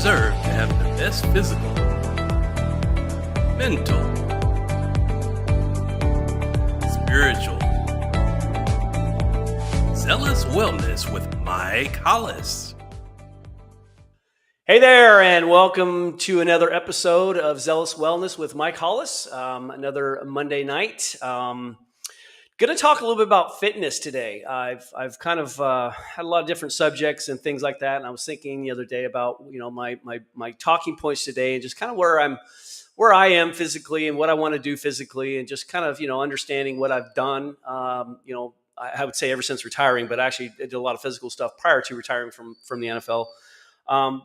deserve to have the best physical, mental, spiritual, Zealous Wellness with Mike Hollis. Hey there, and welcome to another episode of Zealous Wellness with Mike Hollis. Another Monday night. Going to talk a little bit about fitness today. I've kind of had a lot of different subjects and things like that, and I was thinking the other day about my talking points today and just kind of where I am physically and what I want to do physically, and just kind of understanding what I've done. I would say ever since retiring, but actually I did a lot of physical stuff prior to retiring from the NFL.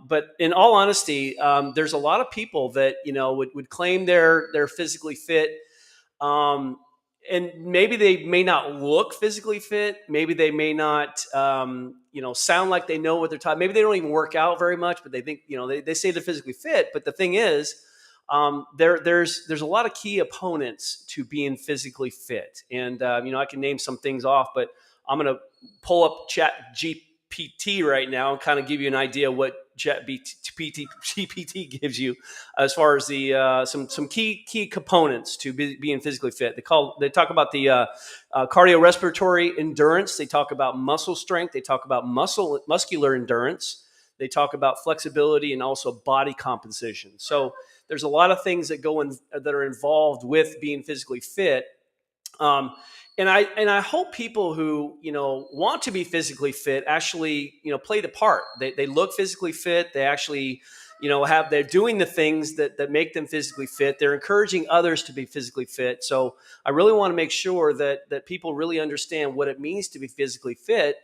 But in all honesty, there's a lot of people that would claim they're physically fit. And maybe they may not look physically fit. Maybe they may not, sound like they know what they're talking. Maybe they don't even work out very much, but they think, they say they're physically fit. But the thing is, there's a lot of key opponents to being physically fit. And, I can name some things off, but I'm going to pull up Chat GPT right now and kind of give you an idea what GPT gives you as far as the some key components to being physically fit. They talk about the cardiorespiratory endurance. They talk about muscle strength. They talk about muscular endurance. They talk about flexibility and also body composition. So there's a lot of things that that are involved with being physically fit. And I hope people who want to be physically fit actually play the part. They look physically fit. They actually they're doing the things that make them physically fit. They're encouraging others to be physically fit. So I really want to make sure that people really understand what it means to be physically fit.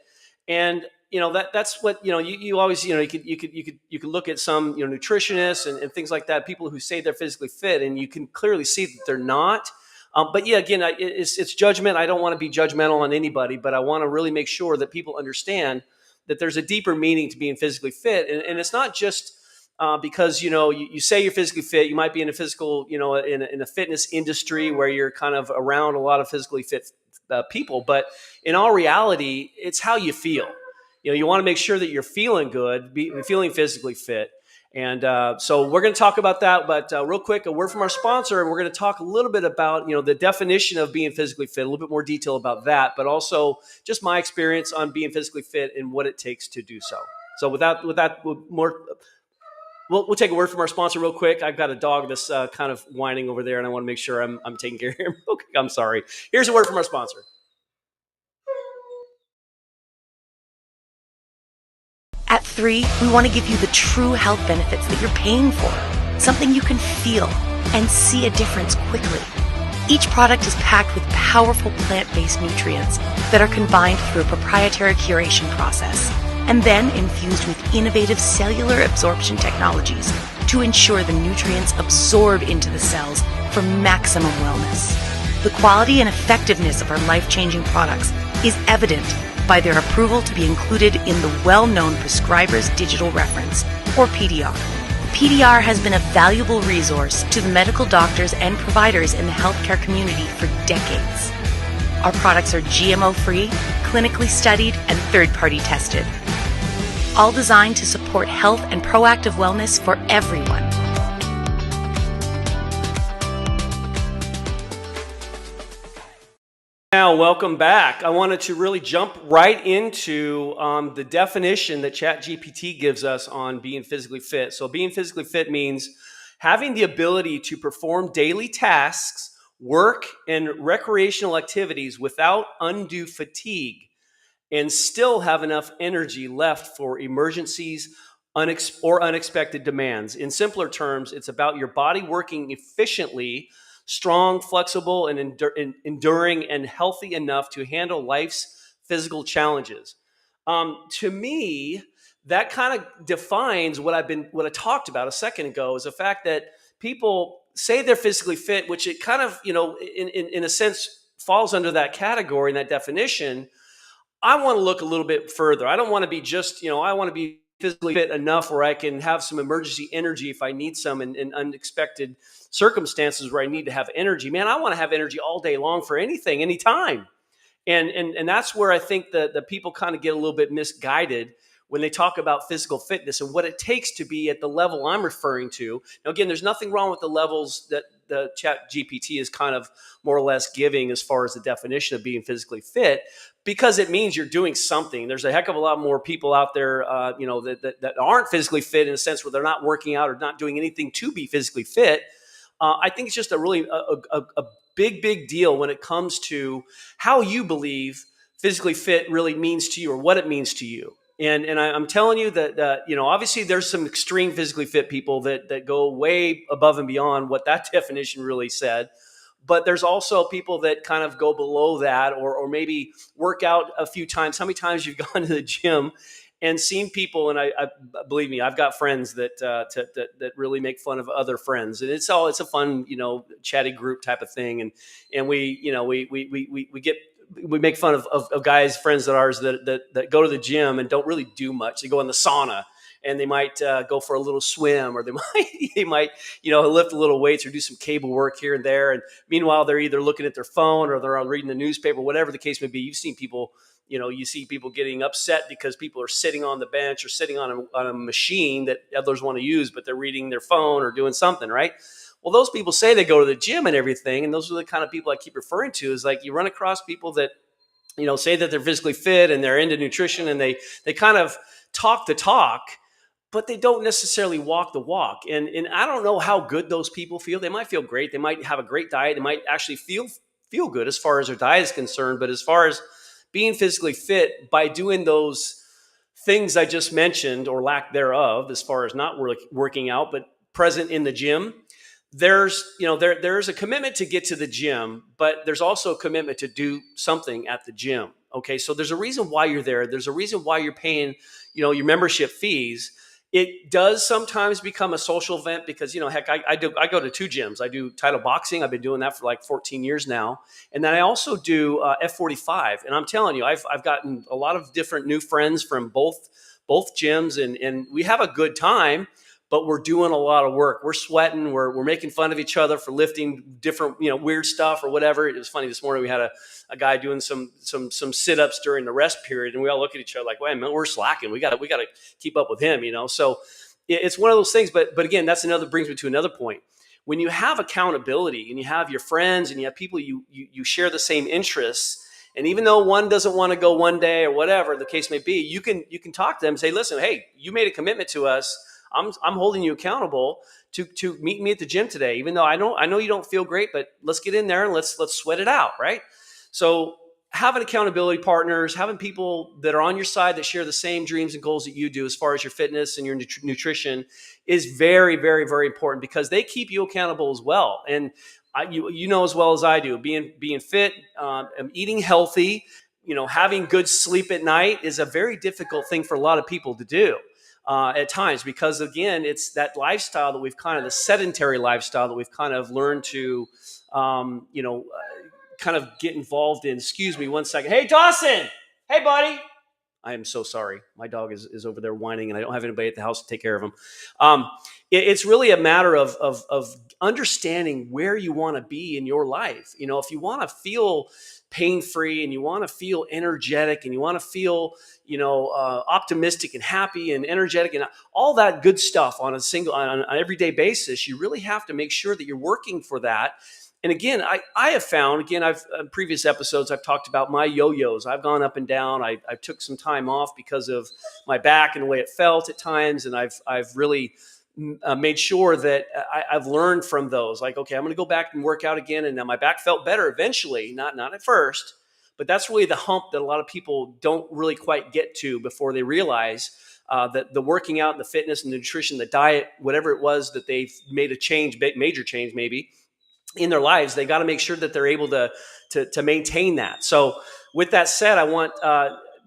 And that's what you always you could look at some nutritionists and things like that. People who say they're physically fit, and you can clearly see that they're not. But yeah, again, it's judgment. I don't want to be judgmental on anybody, but I want to really make sure that people understand that there's a deeper meaning to being physically fit. And it's not just because, you say you're physically fit. You might be in a physical, in a fitness industry where you're kind of around a lot of physically fit people. But in all reality, it's how you feel. You want to make sure that you're feeling good, feeling physically fit. And so we're going to talk about that, but real quick, a word from our sponsor, and we're going to talk a little bit about, the definition of being physically fit, a little bit more detail about that, but also just my experience on being physically fit and what it takes to do so. So we'll take a word from our sponsor real quick. I've got a dog that's kind of whining over there, and I want to make sure I'm taking care of him. Okay, I'm sorry. Here's a word from our sponsor. At 3, we want to give you the true health benefits that you're paying for, something you can feel and see a difference quickly. Each product is packed with powerful plant-based nutrients that are combined through a proprietary curation process and then infused with innovative cellular absorption technologies to ensure the nutrients absorb into the cells for maximum wellness. The quality and effectiveness of our life-changing products is evident by their approval to be included in the well-known Prescriber's Digital Reference, or PDR. PDR has been a valuable resource to the medical doctors and providers in the healthcare community for decades. Our products are GMO-free, clinically studied, and third-party tested, all designed to support health and proactive wellness for everyone. Now, welcome back. I wanted to really jump right into the definition that ChatGPT gives us on being physically fit. So being physically fit means having the ability to perform daily tasks, work, and recreational activities without undue fatigue and still have enough energy left for emergencies or unexpected demands. In simpler terms, it's about your body working efficiently, strong, flexible, and enduring and healthy enough to handle life's physical challenges. To me, that kind of defines what I talked about a second ago, is the fact that people say they're physically fit, which it kind of, in a sense falls under that category and that definition. I want to look a little bit further. I don't want to be just, I want to be physically fit enough where I can have some emergency energy if I need some in unexpected circumstances where I need to have energy. Man, I want to have energy all day long for anything, anytime. And that's where I think the people kind of get a little bit misguided when they talk about physical fitness and what it takes to be at the level I'm referring to. Now, again, there's nothing wrong with the levels that the Chat GPT is kind of more or less giving as far as the definition of being physically fit, because it means you're doing something. There's a heck of a lot more people out there, that aren't physically fit in a sense where they're not working out or not doing anything to be physically fit. I think it's just a really a big deal when it comes to how you believe physically fit really means to you or what it means to you. And I'm telling you that, obviously there's some extreme physically fit people that go way above and beyond what that definition really said. But there's also people that kind of go below that, or maybe work out a few times. How many times you've gone to the gym and seen people, and I believe me, I've got friends that really make fun of other friends, and it's a fun, chatty group type of thing, and we make fun of guys, friends of ours that go to the gym and don't really do much. They go in the sauna and they might go for a little swim, or they might lift a little weights or do some cable work here and there. And meanwhile, they're either looking at their phone or they're reading the newspaper, whatever the case may be. You've seen people, you see people getting upset because people are sitting on the bench or sitting on a machine that others want to use, but they're reading their phone or doing something, right? Well, those people say they go to the gym and everything, and those are the kind of people I keep referring to. Is like you run across people that, say that they're physically fit and they're into nutrition, and they kind of talk the talk, but they don't necessarily walk the walk. And I don't know how good those people feel. They might feel great. They might have a great diet. They might actually feel good as far as their diet is concerned. But as far as being physically fit by doing those things I just mentioned, or lack thereof, as far as not working out, but present in the gym, there's a commitment to get to the gym, but there's also a commitment to do something at the gym. Okay, so there's a reason why you're there. There's a reason why you're paying, your membership fees. It does sometimes become a social event because, heck, I go to 2 gyms. I do title boxing. I've been doing that for like 14 years now. And then I also do F45. And I'm telling you, I've gotten a lot of different new friends from both gyms, and we have a good time, but we're doing a lot of work. We're sweating. We're making fun of each other for lifting different, weird stuff or whatever. It was funny this morning. We had a guy doing some sit-ups during the rest period, and we all look at each other like, "Wait a minute, we're slacking. We got to keep up with him," So it's one of those things. But again, brings me to another point. When you have accountability and you have your friends and you have people you share the same interests, and even though one doesn't want to go one day or whatever the case may be, you can talk to them and say, "Listen, hey, you made a commitment to us. I'm holding you accountable to meet me at the gym today, even though I know you don't feel great, but let's get in there and let's sweat it out," right? So having accountability partners, having people that are on your side that share the same dreams and goals that you do as far as your fitness and your nutrition is very, very, very important, because they keep you accountable as well. And you know as well as I do, being fit, eating healthy, having good sleep at night is a very difficult thing for a lot of people to do. At times, because again, it's that lifestyle that we've the sedentary lifestyle that we've kind of learned to, kind of get involved in. Excuse me one second. Hey, Dawson. Hey, buddy. I am so sorry. My dog is over there whining, and I don't have anybody at the house to take care of him. It's really a matter of understanding where you want to be in your life. If you want to feel pain-free and you want to feel energetic and you want to feel, optimistic and happy and energetic and all that good stuff on an everyday basis, you really have to make sure that you're working for that. And again, I have found, I've in previous episodes, I've talked about my yo-yos. I've gone up and down. I took some time off because of my back and the way it felt at times. And I've really made sure that I've learned from those. Like, okay, I'm going to go back and work out again. And now my back felt better eventually, not at first. But that's really the hump that a lot of people don't really quite get to before they realize that the working out and the fitness and the nutrition, the diet, whatever it was that they've made a change, major change maybe, in their lives, they got to make sure that they're able to maintain that. So with that said, I want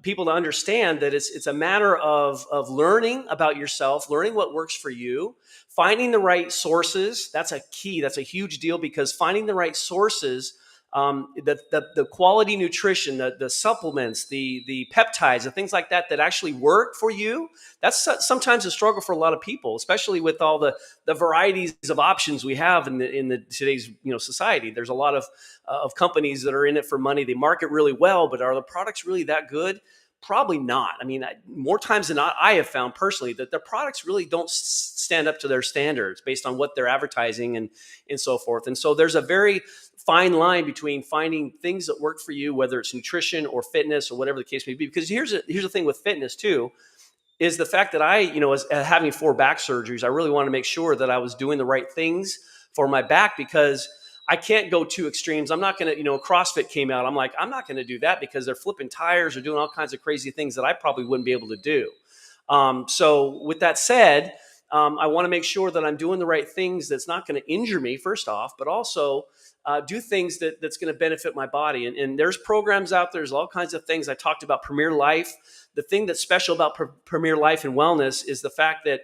people to understand that it's a matter of learning about yourself, learning what works for you, finding the right sources. That's a key. That's a huge deal, because finding the right sources, the quality nutrition, the supplements, the peptides, the things like that actually work for you. That's sometimes a struggle for a lot of people, especially with all the varieties of options we have in the today's society. There's a lot of companies that are in it for money. They market really well, but are the products really that good? Probably not. I mean, more times than not, I have found personally that their products really don't stand up to their standards based on what they're advertising and so forth. And so there's a very fine line between finding things that work for you, whether it's nutrition or fitness or whatever the case may be. Because here's the thing with fitness too, is the fact that I, as having 4 back surgeries, I really want to make sure that I was doing the right things for my back, because I can't go to extremes. I'm not going to, CrossFit came out. I'm like, I'm not going to do that because they're flipping tires or doing all kinds of crazy things that I probably wouldn't be able to do. So with that said, I want to make sure that I'm doing the right things that's not going to injure me, first off, but also do things that's going to benefit my body. And there's programs out there. There's all kinds of things. I talked about Premier Life. The thing that's special about Premier Life and Wellness is the fact that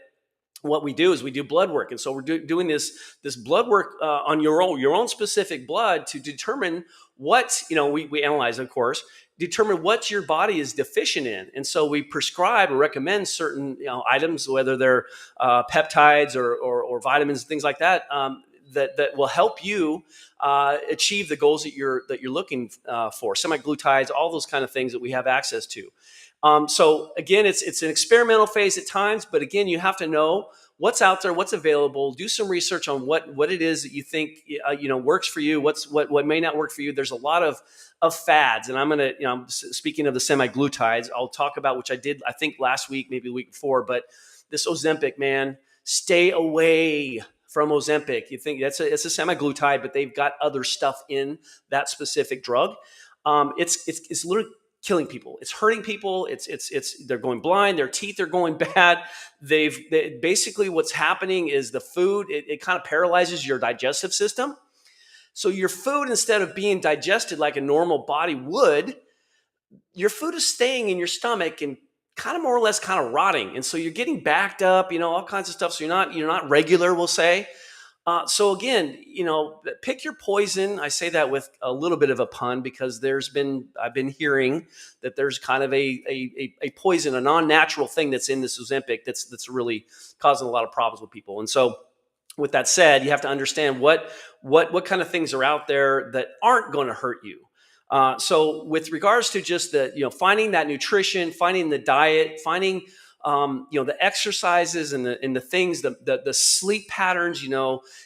what we do is we do blood work. And so we're doing this blood work on your own specific blood to determine what, we analyze, of course, determine what your body is deficient in. And so we prescribe or recommend certain items, whether they're peptides or vitamins, things like that, that will help you achieve the goals that you're looking for. Semaglutides, all those kind of things that we have access to. So again, it's an experimental phase at times, but again, you have to know what's out there, what's available. Do some research on what it is that you think works for you. What may not work for you. There's a lot of fads, and I'm gonna speaking of the semaglutides, I'll talk about, which I did I think last week, maybe the week before, but this Ozempic, man, stay away from Ozempic. You think it's a semaglutide, but they've got other stuff in that specific drug. It's literally killing people. It's hurting people. They're going blind. Their teeth are going bad. Basically what's happening is the food, it kind of paralyzes your digestive system. So your food, instead of being digested like a normal body would, your food is staying in your stomach and kind of more or less kind of rotting. And so you're getting backed up, all kinds of stuff. So you're not regular, we'll say. So again, pick your poison. I say that with a little bit of a pun because I've been hearing that there's kind of a poison, a non-natural thing that's in this Ozempic that's really causing a lot of problems with people. And so with that said, you have to understand what kind of things are out there that aren't going to hurt you. So with regards to just finding that nutrition, finding the diet, finding the exercises and the things, the sleep patterns,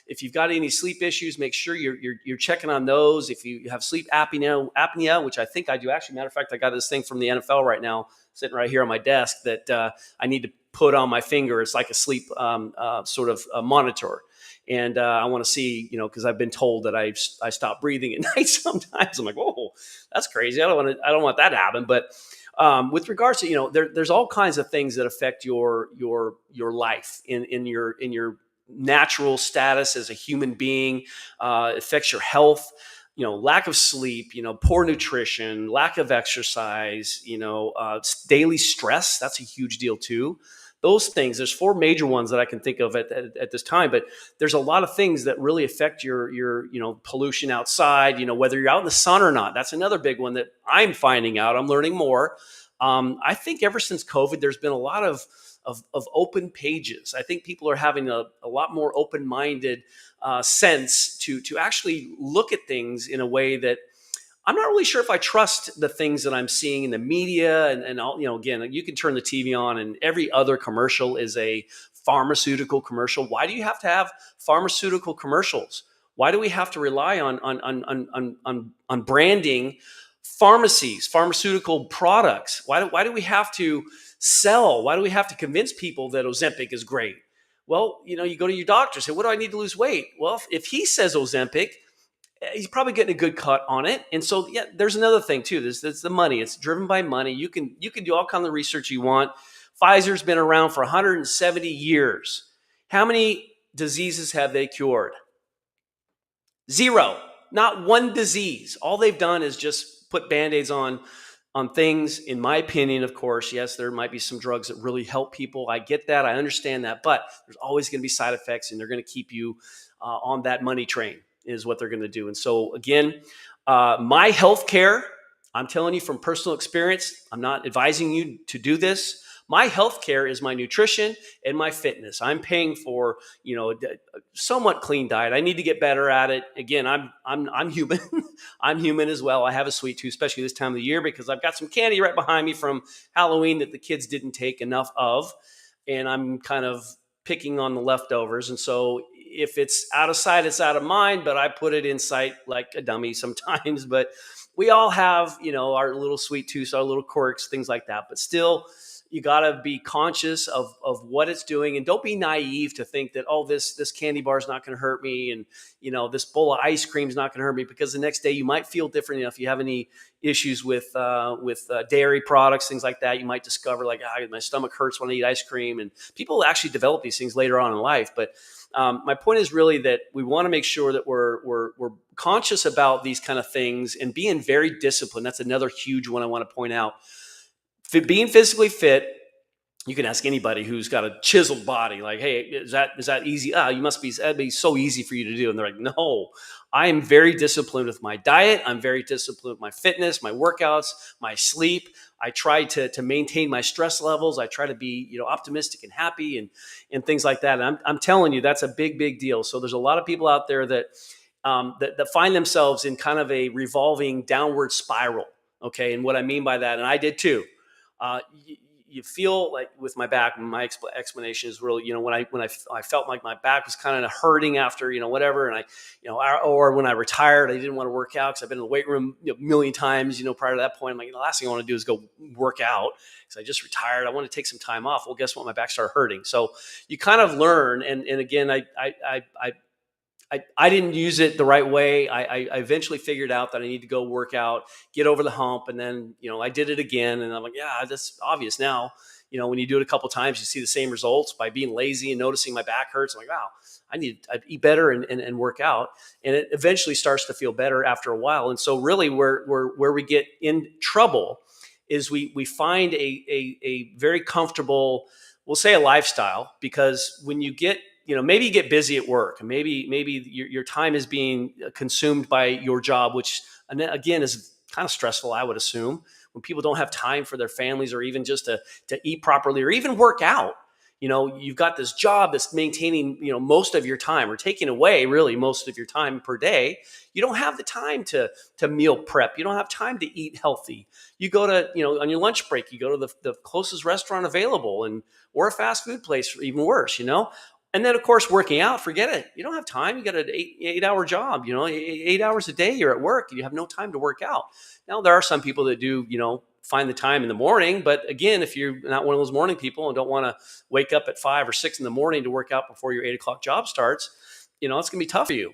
if you've got any sleep issues, make sure you're checking on those. If you have sleep apnea, which I think I do. Actually, matter of fact, I got this thing from the NFL right now, sitting right here on my desk that I need to put on my finger. It's like a sleep sort of monitor. And I want to see, because I've been told that I stop breathing at night sometimes. I'm like, whoa, that's crazy. I don't want that to happen. But with regards to, there's all kinds of things that affect your life in your natural status as a human being. Affects your health, lack of sleep, poor nutrition, lack of exercise, daily stress. That's a huge deal too. Those things, there's 4 major ones that I can think of at this time, but there's a lot of things that really affect your pollution outside, whether you're out in the sun or not. That's another big one that I'm finding out. I'm learning more. I think ever since COVID, there's been a lot of open pages. I think people are having a lot more open-minded sense to actually look at things in a way that I'm not really sure if I trust the things that I'm seeing in the media and all, again, you can turn the TV on and every other commercial is a pharmaceutical commercial. Why do you have to have pharmaceutical commercials? Why do we have to rely on branding pharmacies, pharmaceutical products? Why do we have to sell? Why do we have to convince people that Ozempic is great? Well, you go to your doctor, say, what do I need to lose weight? Well, if he says Ozempic, he's probably getting a good cut on it. And so, yeah, there's another thing too. There's the money. It's driven by money. You can do all kinds of research you want. Pfizer's been around for 170 years. How many diseases have they cured? 0. Not one disease. All they've done is just put Band-Aids on things. In my opinion, of course, yes, there might be some drugs that really help people. I get that. I understand that. But there's always going to be side effects, and they're going to keep you on that money train. Is what they're going to do. And so again, my healthcare, I'm telling you from personal experience, I'm not advising you to do this, My health care is my nutrition and my fitness. I'm paying for, a somewhat clean diet. I need to get better at it. Again, I'm human. I'm human as well. I have a sweet tooth, especially this time of the year, because I've got some candy right behind me from Halloween that the kids didn't take enough of, and I'm kind of picking on the leftovers. And so if it's out of sight, it's out of mind, but I put it in sight like a dummy sometimes. But we all have, our little sweet tooths, our little quirks, things like that. But still, you got to be conscious of what it's doing, and don't be naive to think that, oh, this candy bar is not going to hurt me, and this bowl of ice cream is not going to hurt me, because the next day you might feel different. If you have any issues with dairy products, things like that, you might discover like, my stomach hurts when I eat ice cream, and people actually develop these things later on in life. But my point is really that we want to make sure that we're conscious about these kind of things and being very disciplined. That's another huge one I want to point out. Being physically fit, you can ask anybody who's got a chiseled body, like, hey, is that easy? That'd be so easy for you to do. And they're like, no, I am very disciplined with my diet. I'm very disciplined with my fitness, my workouts, my sleep. I try to maintain my stress levels. I try to be, optimistic and happy and things like that. And I'm telling you, that's a big, big deal. So there's a lot of people out there that find themselves in kind of a revolving downward spiral. Okay. And what I mean by that, and I did too, you feel like with my back, my explanation is really, when I felt like my back was kind of hurting after, whatever. And or when I retired, I didn't want to work out because I've been in the weight room a million times, prior to that point. I'm like, the last thing I want to do is go work out because I just retired. I want to take some time off. Well, guess what? My back started hurting. So you kind of learn. And again, I didn't use it the right way. I eventually figured out that I need to go work out, get over the hump. And then, I did it again. And I'm like, yeah, that's obvious now. When you do it a couple of times, you see the same results by being lazy and noticing my back hurts. I'm like, wow, I'd eat better and work out. And it eventually starts to feel better after a while. And so really where we get in trouble is we find a very comfortable, we'll say a lifestyle, because when you get, maybe you get busy at work, and maybe your time is being consumed by your job, which again is kind of stressful, I would assume, when people don't have time for their families or even just to eat properly or even work out. You've got this job that's maintaining, most of your time, or taking away really most of your time per day. You don't have the time to meal prep. You don't have time to eat healthy. You go to, on your lunch break, you go to the closest restaurant available, or a fast food place, even worse, And then, of course, working out, forget it. You don't have time. You got an 8-hour job, 8 hours a day you're at work. You have no time to work out. Now, there are some people that do, find the time in the morning. But again, if you're not one of those morning people and don't want to wake up at 5 or 6 in the morning to work out before your 8 o'clock job starts, it's going to be tough for you.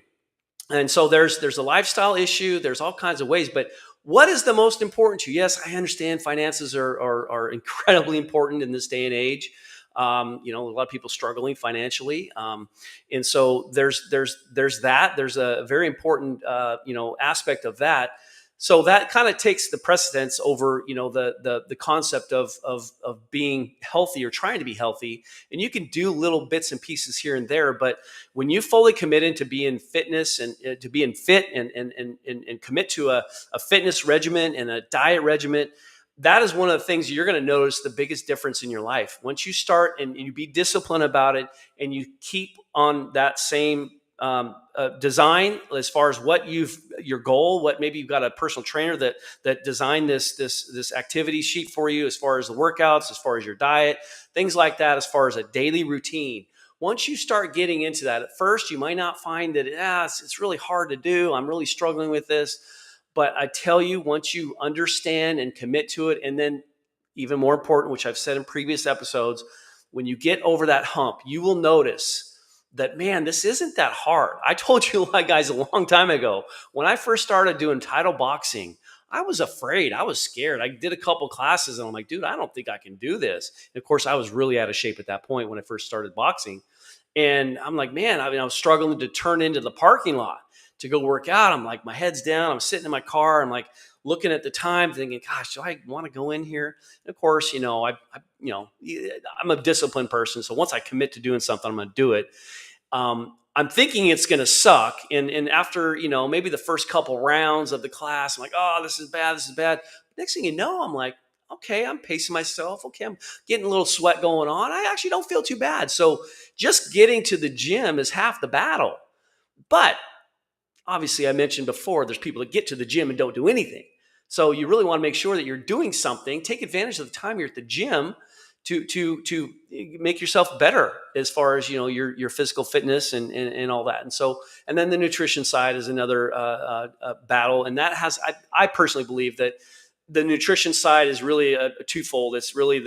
And so there's a lifestyle issue. There's all kinds of ways. But what is the most important to you? Yes, I understand finances are incredibly important in this day and age. A lot of people struggling financially. And so there's that. There's a very important, aspect of that. So that kind of takes the precedence over, the concept of being healthy or trying to be healthy. And you can do little bits and pieces here and there, but when you fully commit into being fitness and to being fit and commit to a fitness regimen and a diet regimen, that is one of the things you're going to notice the biggest difference in your life. Once you start and you be disciplined about it, and you keep on that same design as far as your goal, what maybe you've got a personal trainer that designed this activity sheet for you, as far as the workouts, as far as your diet, things like that, as far as a daily routine. Once you start getting into that, at first you might not find that it's really hard to do. I'm really struggling with this. But I tell you, once you understand and commit to it, and then even more important, which I've said in previous episodes, when you get over that hump, you will notice that, man, this isn't that hard. I told you guys a long time ago, when I first started doing title boxing, I was afraid. I was scared. I did a couple classes and I'm like, dude, I don't think I can do this. And of course, I was really out of shape at that point when I first started boxing. And I'm like, man, I was struggling to turn into the parking lot to go work out. I'm like, my head's down. I'm sitting in my car. I'm like looking at the time thinking, gosh, do I want to go in here? And of course, I'm a disciplined person. So once I commit to doing something, I'm going to do it. I'm thinking it's going to suck. And after, maybe the first couple rounds of the class, I'm like, oh, this is bad. Next thing you know, I'm like, okay, I'm pacing myself. Okay, I'm getting a little sweat going on. I actually don't feel too bad. So just getting to the gym is half the battle. But obviously, I mentioned before, there's people that get to the gym and don't do anything. So you really want to make sure that you're doing something. Take advantage of the time you're at the gym to make yourself better as far as your physical fitness and all that. And then the nutrition side is another battle, and that has I personally believe that the nutrition side is really a twofold. It's really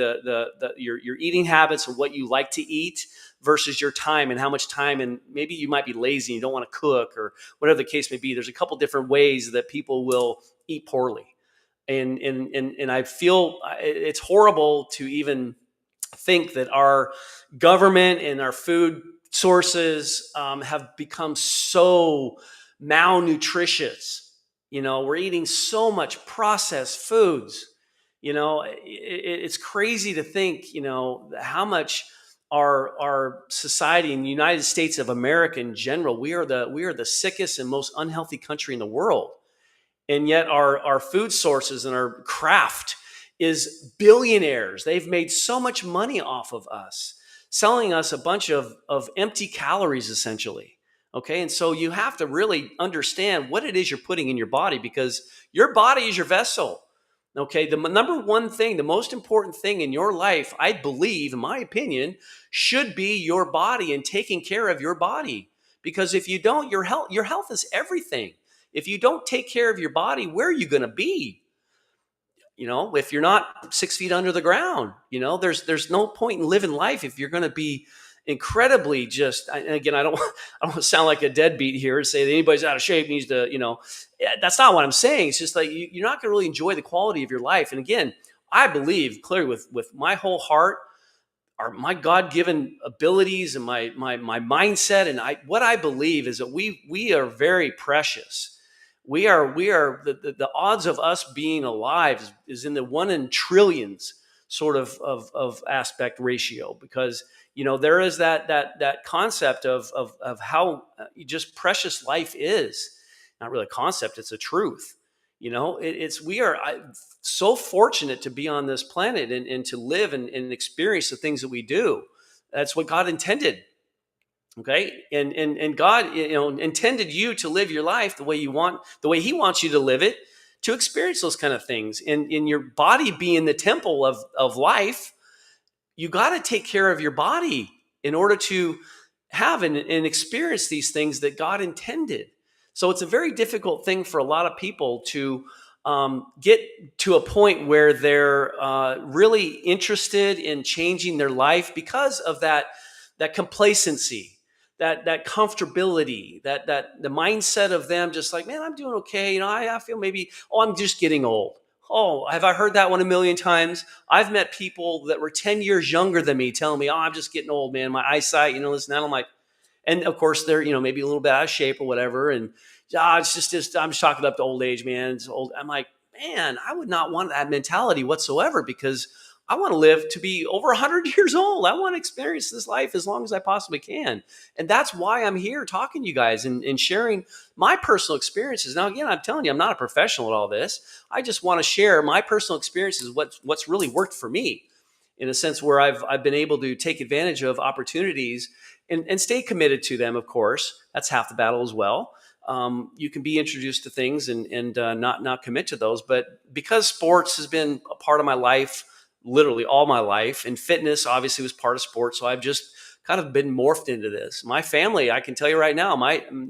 your eating habits and what you like to eat versus your time and how much time, and maybe you might be lazy and you don't want to cook or whatever the case may be. There's a couple different ways that people will eat poorly. And I feel it's horrible to even think that our government and our food sources have become so malnutritious. We're eating so much processed foods. It's crazy to think, how much our society in the United States of America in general, we are the sickest and most unhealthy country in the world. And yet our food sources and our craft is billionaires. They've made so much money off of us, selling us a bunch of empty calories, essentially. Okay. And so you have to really understand what it is you're putting in your body, because your body is your vessel. Okay. The number one thing, the most important thing in your life, I believe, in my opinion, should be your body and taking care of your body. Because if you don't, your health is everything. If you don't take care of your body, where are you going to be? If you're not 6 feet under the ground, there's no point in living life if you're going to be incredibly again, I don't want to sound like a deadbeat here and say that anybody's out of shape needs to, that's not what I'm saying. It's just like you're not going to really enjoy the quality of your life. And again, I believe clearly with my whole heart, my God-given abilities and my mindset, and what I believe is that we are very precious. We are the odds of us being alive is in the 1 in trillions sort of aspect ratio, because there is that concept of how just precious life is. Not really a concept, it's a truth. We are so fortunate to be on this planet and to live and experience the things that we do. That's what God intended. Okay. And God, intended you to live your life the way you want, the way He wants you to live it, to experience those kind of things. And in your body being the temple of life, you got to take care of your body in order to have and experience these things that God intended. So it's a very difficult thing for a lot of people to get to a point where they're really interested in changing their life because of that complacency, that comfortability, that the mindset of them just like, man, I'm doing okay. I feel maybe, I'm just getting old. Oh, have I heard that one a million times? I've met people that were 10 years younger than me telling me, I'm just getting old, man. My eyesight, this and that. I'm like, and of course they're, maybe a little bit out of shape or whatever. And it's just I'm just chalking it up to old age, man. It's old. I'm like, man, I would not want that mentality whatsoever, because I want to live to be over 100 years old. I want to experience this life as long as I possibly can. And that's why I'm here talking to you guys and sharing my personal experiences. Now, again, I'm telling you, I'm not a professional at all this. I just want to share my personal experiences, what's really worked for me, in a sense where I've been able to take advantage of opportunities and stay committed to them, of course. That's half the battle as well. You can be introduced to things and not commit to those. But because sports has been a part of my life, literally all my life, and fitness obviously was part of sports, so I've just kind of been morphed into this. My family, I can tell you right now,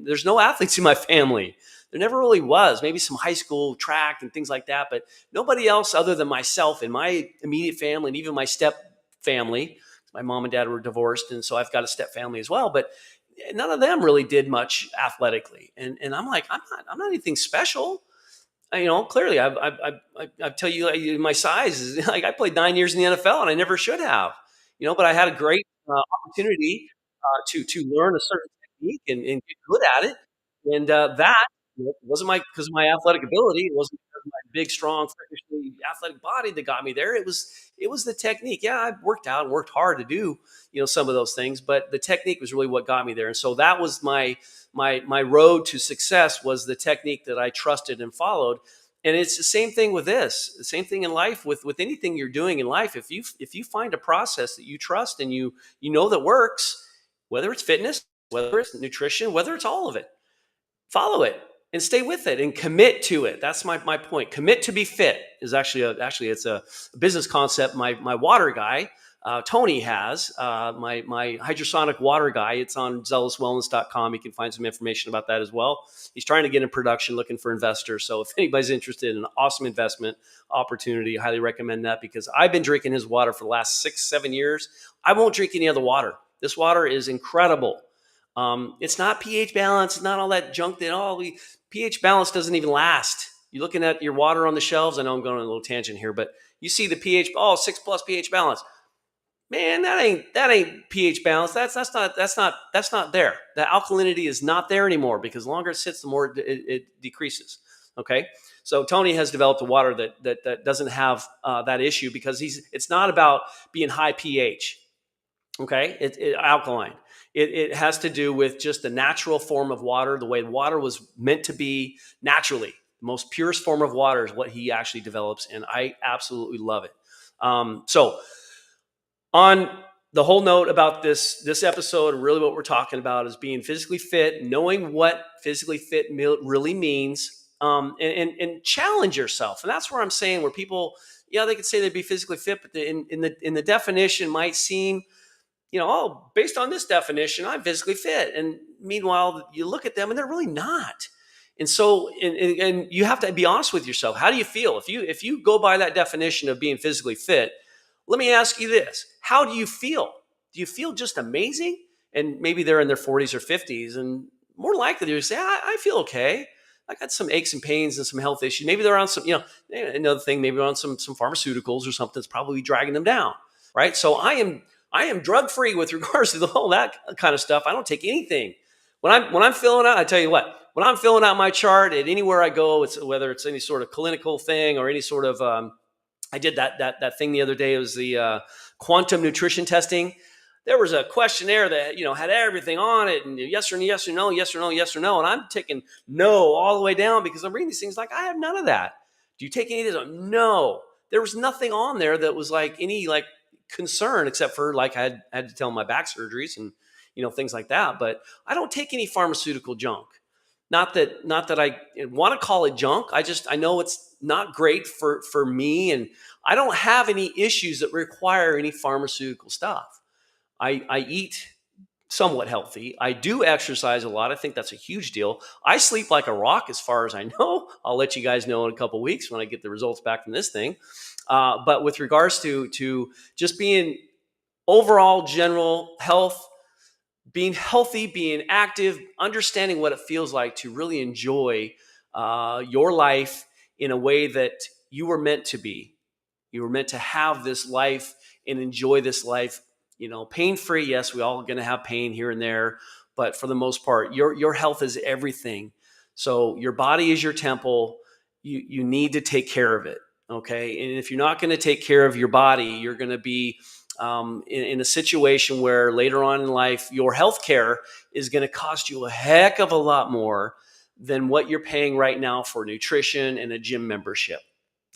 there's no athletes in my family. There never really was. Maybe some high school track and things like that, but nobody else other than myself and my immediate family, and even my step family. My mom and dad were divorced, and so I've got a step family as well. But none of them really did much athletically, and I'm like, I'm not anything special. Clearly, I tell you, like, my size is like I played 9 years in the NFL, and I never should have. But I had a great opportunity to learn a certain technique and get good at it, and that wasn't because of my athletic ability. It wasn't because of my big, strong, freakishly athletic body that got me there. It was the technique. Yeah, I worked out and worked hard to do some of those things, but the technique was really what got me there. And so that was my road to success, was the technique that I trusted and followed. And it's the same thing with this, the same thing in life with anything you're doing in life. If you find a process that you trust and you know that works, whether it's fitness, whether it's nutrition, whether it's all of it, follow it and stay with it and commit to it. That's my point. Commit to be fit is actually it's a business concept. My water guy, Tony has my hydrosonic water guy. It's on zealouswellness.com. You can find some information about that as well. He's trying to get in production, looking for investors. So if anybody's interested in an awesome investment opportunity, I highly recommend that, because I've been drinking his water for the last 6-7 years. I won't drink any other water. This water is incredible. It's not pH balance. It's not all that junk that pH balance doesn't even last. You're looking at your water on the shelves. I know I'm going on a little tangent here, but you see the pH, 6+ pH balance. Man, that ain't pH balance. That's not there. The alkalinity is not there anymore, because the longer it sits, the more it decreases. Okay, so Tony has developed a water that doesn't have that issue, because it's not about being high pH. Okay, it alkaline. It has to do with just the natural form of water, the way water was meant to be naturally. The most purest form of water is what he actually develops, and I absolutely love it. So on the whole note about this episode, really what we're talking about is being physically fit, knowing what physically fit really means, and challenge yourself. And that's where I'm saying, where people, they could say they'd be physically fit, but in the definition might seem, based on this definition, I'm physically fit. And meanwhile, you look at them and they're really not. And so, and you have to be honest with yourself. How do you feel? If you go by that definition of being physically fit, let me ask you this. How do you feel? Do you feel just amazing? And maybe they're in their 40s or 50s, and more likely to say, I feel okay. I got some aches and pains and some health issues. Maybe they're on some, another thing, maybe they're on some pharmaceuticals or something that's probably dragging them down, right? So I am drug-free with regards to all that kind of stuff. I don't take anything. When I'm filling out, I tell you what, when I'm filling out my chart at anywhere I go, whether it's any sort of clinical thing or any sort of, I did that thing the other day. It was the quantum nutrition testing. There was a questionnaire that had everything on it, and yes or no, yes or no, yes or no, yes or no. And I'm taking no all the way down, because I'm reading these things like, I have none of that. Do you take any of this? No, there was nothing on there that was like any concern, except for I had to tell them my back surgeries and things like that. But I don't take any pharmaceutical junk. Not that I want to call it junk. I know it's not great for me, and I don't have any issues that require any pharmaceutical stuff. I eat somewhat healthy. I do exercise a lot. I think that's a huge deal. I sleep like a rock, as far as I know. I'll let you guys know in a couple of weeks when I get the results back from this thing. But with regards to just being overall general health, being healthy, being active, understanding what it feels like to really enjoy your life in a way that you were meant to be. You were meant to have this life and enjoy this life, pain-free. Yes, we all going to have pain here and there, but for the most part, your health is everything. So your body is your temple. You need to take care of it. Okay. And if you're not going to take care of your body, you're going to be in a situation where later on in life, your health care is going to cost you a heck of a lot more than what you're paying right now for nutrition and a gym membership.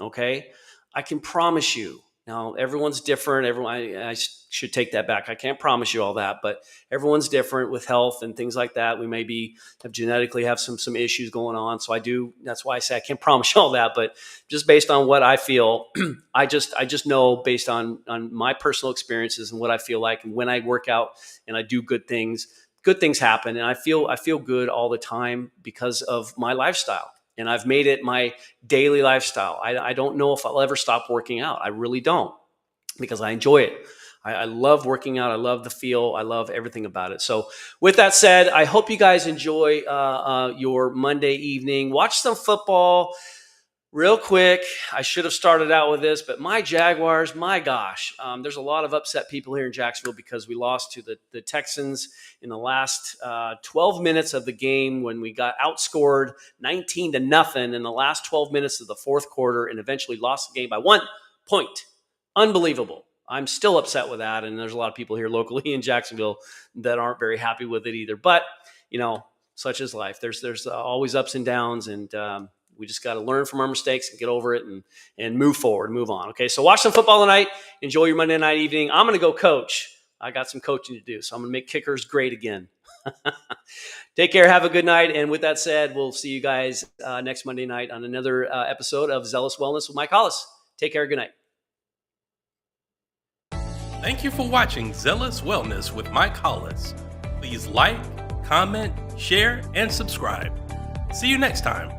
Okay. I can promise you. Now, everyone's different. I should take that back. I can't promise you all that, but everyone's different with health and things like that. We maybe genetically have some issues going on. So that's why I say I can't promise you all that, but just based on what I feel, I just know based on my personal experiences and what I feel like, and when I work out and I do good things happen. And I feel good all the time because of my lifestyle. And I've made it my daily lifestyle. I don't know if I'll ever stop working out. I really don't, because I enjoy it. I love working out. I love the feel. I love everything about it. So with that said, I hope you guys enjoy your Monday evening. Watch some football. Real quick, I should have started out with this, but my Jaguars, my gosh, there's a lot of upset people here in Jacksonville because we lost to the Texans in the last 12 minutes of the game, when we got outscored 19-0 in the last 12 minutes of the fourth quarter and eventually lost the game by 1 point. Unbelievable. I'm still upset with that, and there's a lot of people here locally in Jacksonville that aren't very happy with it either. But, such is life. There's always ups and downs, and We just got to learn from our mistakes and get over it and move forward, move on. Okay, so watch some football tonight. Enjoy your Monday night evening. I'm going to go coach. I got some coaching to do, so I'm going to make kickers great again. Take care. Have a good night. And with that said, we'll see you guys next Monday night on another episode of Zealous Wellness with Mike Hollis. Take care. Good night. Thank you for watching Zealous Wellness with Mike Hollis. Please like, comment, share, and subscribe. See you next time.